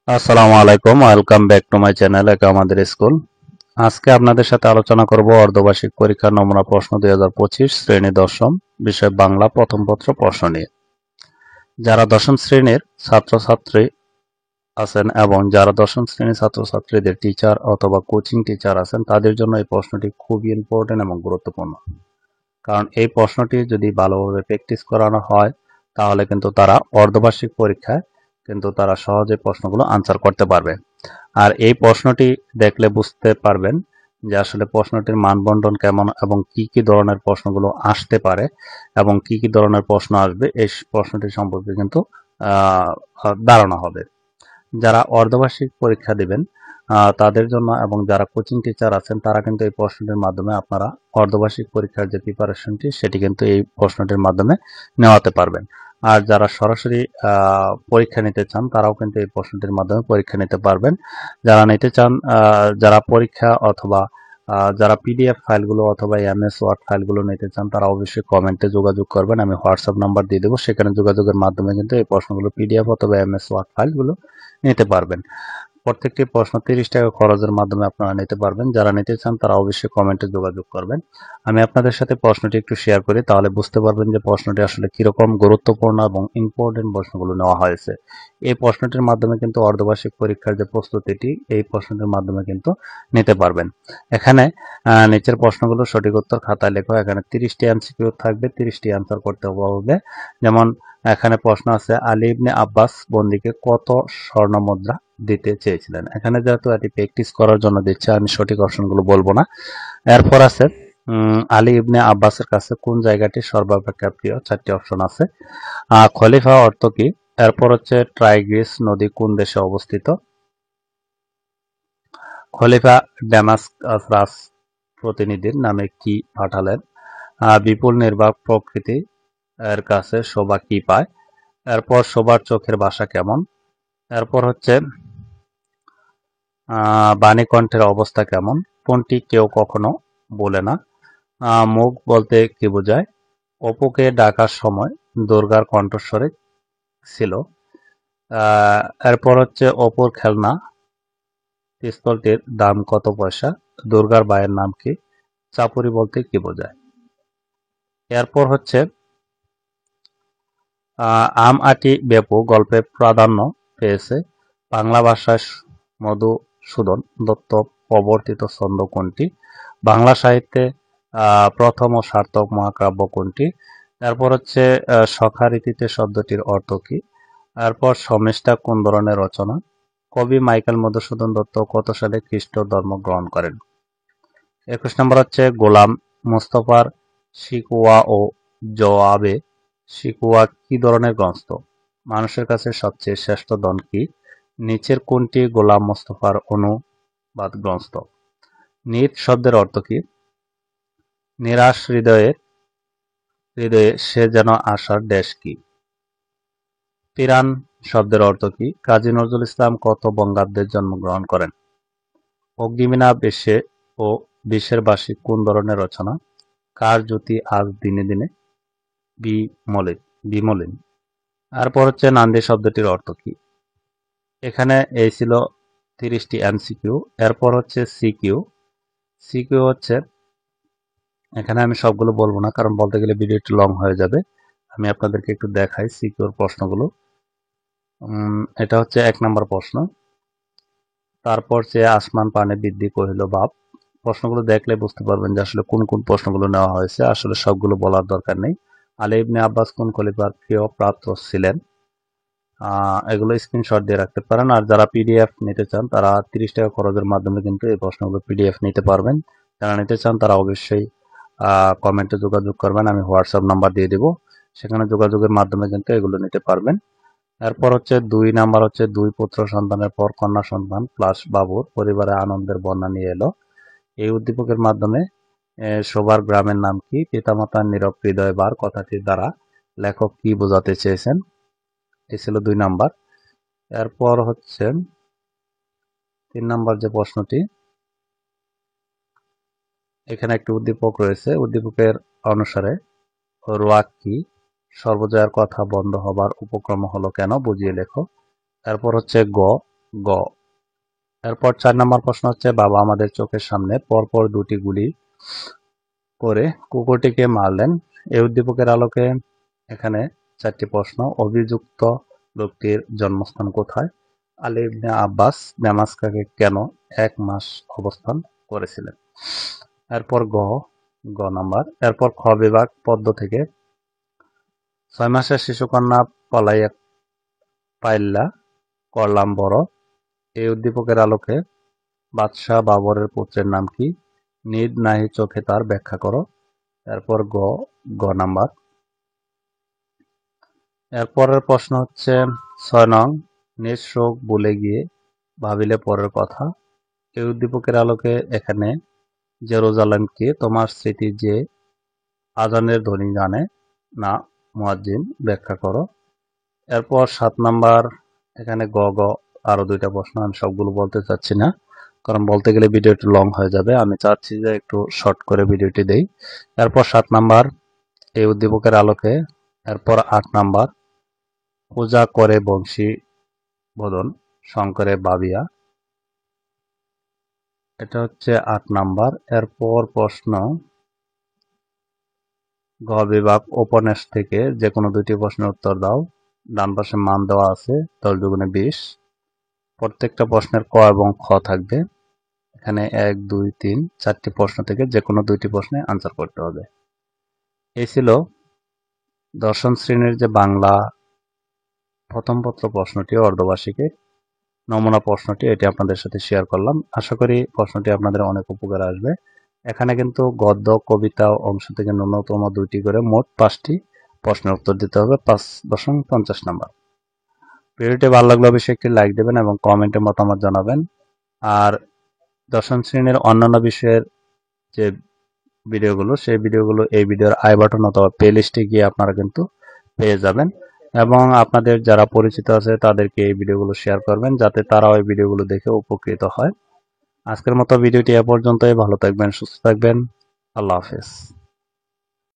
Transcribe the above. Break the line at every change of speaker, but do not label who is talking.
আসসালামু আলাইকুম, welcome back to my channel একা আমাদের স্কুল। আজকে আপনাদের সাথে আলোচনা করব অর্ধবার্ষিক পরীক্ষার নমুনা প্রশ্ন 2025 শ্রেণী দশম, বিষয় বাংলা প্রথম পত্র প্রশ্ন নিয়ে। যারা দশম শ্রেণীর ছাত্রছাত্রী আছেন এবং যারা দশম শ্রেণীর ছাত্রছাত্রীদের টিচার অথবা কোচিং টিচার আছেন তাদের জন্য এই প্রশ্নটি খুবই ইম্পর্টেন্ট এবং গুরুত্বপূর্ণ। কারণ এই প্রশ্নটি যদি ভালোভাবে প্র্যাকটিস করানো হয় তাহলে কিন্তু তারা অর্ধবার্ষিক পরীক্ষায় কিন্তু তারা সহজে প্রশ্নগুলো আনসার করতে পারবে। আর এই প্রশ্নটি দেখলে বুঝতে পারবেন যে আসলে প্রশ্নটির মানবন্টন কেমন এবং কি কি ধরনের প্রশ্নগুলো আসতে পারে এবং কি কি ধরনের প্রশ্ন আসবে এই প্রশ্নটি সম্পর্কে কিন্তু ধারণা হবে। যারা অর্ধবার্ষিক পরীক্ষা দিবেন তাদের জন্য এবং যারা কোচিং টিচার আছেন তারা কিন্তু এই প্রশ্নটির মাধ্যমে আপনারা অর্ধবার্ষিক পরীক্ষার যে প্রিপারেশনটি সেটি কিন্তু এই প্রশ্নটির মাধ্যমে নেওয়াতে পারবেন। আর যারা সরাসরি পরীক্ষা নিতে চান তারাও কিন্তু এই প্রশ্নটির মাধ্যমে পরীক্ষা নিতে পারবেন। যারা নিতে চান যারা পরীক্ষা অথবা যারা পিডিএফ ফাইলগুলো অথবা এমএস ওয়ার্ড ফাইলগুলো নিতে চান তারা অবশ্যই কমেন্টে যোগাযোগ করবেন। আমি হোয়াটসঅ্যাপ নাম্বার দিয়ে দেবো, সেখানে যোগাযোগের মাধ্যমে কিন্তু এই প্রশ্নগুলো পিডিএফ অথবা এমএস ওয়ার্ড ফাইলগুলো নিতে পারবেন। প্রত্যেকটি প্রশ্ন 30 টাকা খরচের মাধ্যমে আপনারা নিতে পারবেন। যারা নিতে চান তারা অবশ্যই কমেন্টে যোগাযোগ করবেন। আমি আপনাদের সাথে প্রশ্নটি একটু শেয়ার করি, তাহলে বুঝতে পারবেন যে প্রশ্নটি আসলে কিরকম গুরুত্বপূর্ণ এবং ইম্পর্টেন্ট প্রশ্নগুলো নেওয়া হয়েছে। এই প্রশ্নটির মাধ্যমে কিন্তু অর্ধবার্ষিক পরীক্ষার যে প্রস্তুতিটি এই প্রশ্নটির মাধ্যমে কিন্তু নিতে পারবেন। এখানে নিচের প্রশ্নগুলো সঠিক উত্তর খাতায় লেখো। এখানে 30টি এমসিকিউ থাকবে, 30টি অ্যান্সার করতে হবে। যেমন এখানে প্রশ্ন আছে, আলী ইবনে আব্বাস বন্দীকে কত স্বর্ণ মুদ্রা দিতে চেয়েছিলেন। এখানে যেহেতু এটি প্র্যাকটিস করার জন্য দিচ্ছে আমি সঠিক অপশনগুলো বলবো না। এরপর আছে আলী ইবনে আব্বাসের কাছে কোন জায়গাটি সর্বাপেক্ষা প্রিয়, 4টি অপশন আছে। খলিফা অর্থ কি? এরপর হচ্ছে ট্রাইগ্রিস নদী কোন দেশে অবস্থিত? খলিফা ড্যামাসকাস প্রতিনিধির নামে কি পাঠালেন? বিপুল নির্বাক প্রকৃতি এর কাছে শোভা কি পায়? এরপর শোভার চোখের ভাষা কেমন? এরপর হচ্ছে বাণীকণ্ঠের অবস্থা কেমন? কোনটি কেউ কখনো বলে না? মুখ বলতে কি বোঝায়? অপুকে ডাকার সময় দুর্গার কণ্ঠস্বরে ছিল। এরপর হচ্ছে অপুর খেলনা পিস্তলটির দাম কত পয়সা? দুর্গার ভাইয়ের নাম কি? চাপুরি বলতে কি বোঝায়? এরপর হচ্ছে আম আঁটি বেপু গল্পে প্রাধান্য পেয়েছে বাংলা ভাষায় মধুসূদন দত্ত প্রবর্তিত ছন্দ কোনটি? বাংলা সাহিত্যে প্রথম ও সার্থক মহাকাব্য কোনটি? এরপর হচ্ছে সখারীতিতে শব্দটির অর্থ কি? এরপর সমেষ্টা কোন ধরনের রচনা? কবি মাইকেল মধুসূদন দত্ত কত সালে খ্রিস্ট ধর্ম গ্রহণ করেন? 21 নম্বর হচ্ছে গোলাম মোস্তফার শিকওয়া ও জওয়াবে শিকওয়া কি ধরনের গ্রন্থ? মানুষের কাছে সবচেয়ে শ্রেষ্ঠ ধন কি? নিচের কোনটি গোলাম মোস্তফার অনুবাদ গ্রন্থ? নিত শব্দের অর্থ কি? নিরাশ হৃদয়ে সে যেন আশার দেশ কি? পিরান শব্দের অর্থ কি? কাজী নজরুল ইসলাম কত বঙ্গাব্দে জন্মগ্রহণ করেন? অগ্নিবীণা বেশে ও বিষের বাঁশি কোন ধরনের রচনা? কার জ্যোতি আজ দিনে দিনে বিমলিন। তারপর হচ্ছে নান্দি শব্দটির অর্থ কি? এখানে এই ছিল 30টি এমসিকিউ। এরপর হচ্ছে সিকিউ। সিকিউ হচ্ছে, এখানে আমি সবগুলো বলবো না কারণ বলতে গেলে ভিডিও একটু লং হয়ে যাবে। আমি আপনাদেরকে একটু দেখাই সিকিউর প্রশ্নগুলো। এটা হচ্ছে 1 নম্বর প্রশ্ন। তারপর যে আসমান পানে বৃদ্ধি কহিল বাপ। প্রশ্নগুলো দেখলে বুঝতে পারবেন যে আসলে কোন কোন প্রশ্নগুলো নেওয়া হয়েছে। আসলে সবগুলো বলার দরকার নেই। আলী ইবনে আব্বাস কোন খলিফার প্রিয় পাত্র ছিলেন? এগুলো স্ক্রিনশট দিয়ে রাখতে পারেন। আর যারা পিডিএফ নিতে চান তারা 30 টাকা খরচের মাধ্যমে কিন্তু এই প্রশ্নগুলো পিডিএফ নিতে পারবেন। যারা নিতে চান তারা অবশ্যই কমেন্টে যোগাযোগ করবেন। আমি হোয়াটসঅ্যাপ নাম্বার দিয়ে দেব, সেখানে যোগাযোগের মাধ্যমে কিন্তু এগুলো নিতে পারবেন। এরপর হচ্ছে 2 নাম্বার হচ্ছে 2 পুত্র সন্তানের পর কন্যা সন্তান প্লাস বাবুর পরিবারে আনন্দের বন্যা নিয়ে এলো। এই উদ্দীপকের মাধ্যমে শোভার গ্রামের নাম কি? পিতামাতার নীরব হৃদয় বার কথাটির দ্বারা লেখক কি বোঝাতে চেয়েছেন? এই ছিল 2 নাম্বার। এরপর হচ্ছে 3 নাম্বার যে প্রশ্নটি, এখানে একটি উদ্দীপক রয়েছে। উদ্দীপকের অনুসারে রোয়াক কি? সর্বজয়ার কথা বন্ধ হবার উপক্রম হলো কেন? বুঝিয়ে লেখো। এরপর হচ্ছে গ, গ। এরপর 4 নম্বর প্রশ্ন হচ্ছে, বাবা আমাদের চোখের সামনে পরপর 2টি গুলি করে কুকুরটিকে মারলেন। এই উদ্দীপকের আলোকে এখানে 4টি প্রশ্ন। অভিযুক্ত লোকটির জন্মস্থান কোথায়? আলী ইবনে আব্বাস দামাস্কাসে কেন 1 মাস অবস্থান করেছিলেন? এরপর গ নাম্বার। এরপর খ বিভাগ, পদ্ম থেকে 6 মাসের শিশুকন্যা পলাইয়া পাইল্লা করলাম বড়। এই উদ্দীপকের আলোকে বাদশাহ বাবরের পুত্রের নাম কি? নিদ নাহি চোখে তার, ব্যাখ্যা করো। এরপর গ নাম্বার। এরপরের প্রশ্ন হচ্ছে 6 নং। নিজ শোক ভুলে গিয়ে ভাবিলে পরের কথা। এই উদ্দীপকের আলোকে এখানে জেরুজালেমকে তোমার স্মৃতি যে আজানের ধ্বনি জানে না মুয়াজ্জিন, ব্যাখ্যা করো। এরপর 7 নাম্বার। এখানে গ আরো 2টা প্রশ্ন, আমি সবগুলো বলতে চাচ্ছি না, কারণ বলতে গেলে ভিডিওটি লং হয়ে যাবে। আমি চাচ্ছি যে একটু শর্ট করে ভিডিওটি দেই। এরপর 7 নাম্বার এই উদ্দীপকের আলোকে। এরপর 8 নাম্বার, পূজা করে বংশী বোধন শঙ্করে ভাবিয়া। এটা হচ্ছে 8 নাম্বার। এরপর প্রশ্ন গ বিভাগ, উপন্যাস থেকে যে কোনো 2টি প্রশ্নের উত্তর দাও। ডান পাশে মান দেওয়া আছে 10 দুগুণে 20। প্রত্যেকটা প্রশ্নের ক এবং খ থাকবে। এখানে 1 2 3 4টি প্রশ্ন থেকে যে কোনো 2টি প্রশ্নে আনসার করতে হবে। এই ছিল দশম শ্রেণীর যে বাংলা প্রথম পত্র প্রশ্নটি, অর্ধবার্ষিকীর নমুনা প্রশ্নটি, এটি আপনাদের সাথে শেয়ার করলাম। আশা করি প্রশ্নটি আপনাদের অনেক উপকারে আসবে। এখানে কিন্তু গদ্য কবিতা অংশ থেকে ন্যূনতম 2টি করে মোট 5টি প্রশ্নের উত্তর দিতে হবে। 5.50 নাম্বার। ভিডিওটি ভালো লাগলে অবশ্যই একটি লাইক দেবেন এবং কমেন্টে মতামত জানাবেন। আর দশম শ্রেণীর অন্যান্য বিষয়ের যে ভিডিওগুলো, সেই ভিডিওগুলো এই ভিডিওর আই বাটন অথবা প্লে লিস্টে গিয়ে আপনারা কিন্তু পেয়ে যাবেন, এবং আপনাদের যারা পরিচিত আছে তাদেরকে এই ভিডিওগুলো শেয়ার করবেন, যাতে তারাও এই ভিডিওগুলো দেখে উপকৃত হয়। আজকের মতো ভিডিওটি এ পর্যন্তই। ভালো থাকবেন, সুস্থ থাকবেন। আল্লাহ হাফেজ।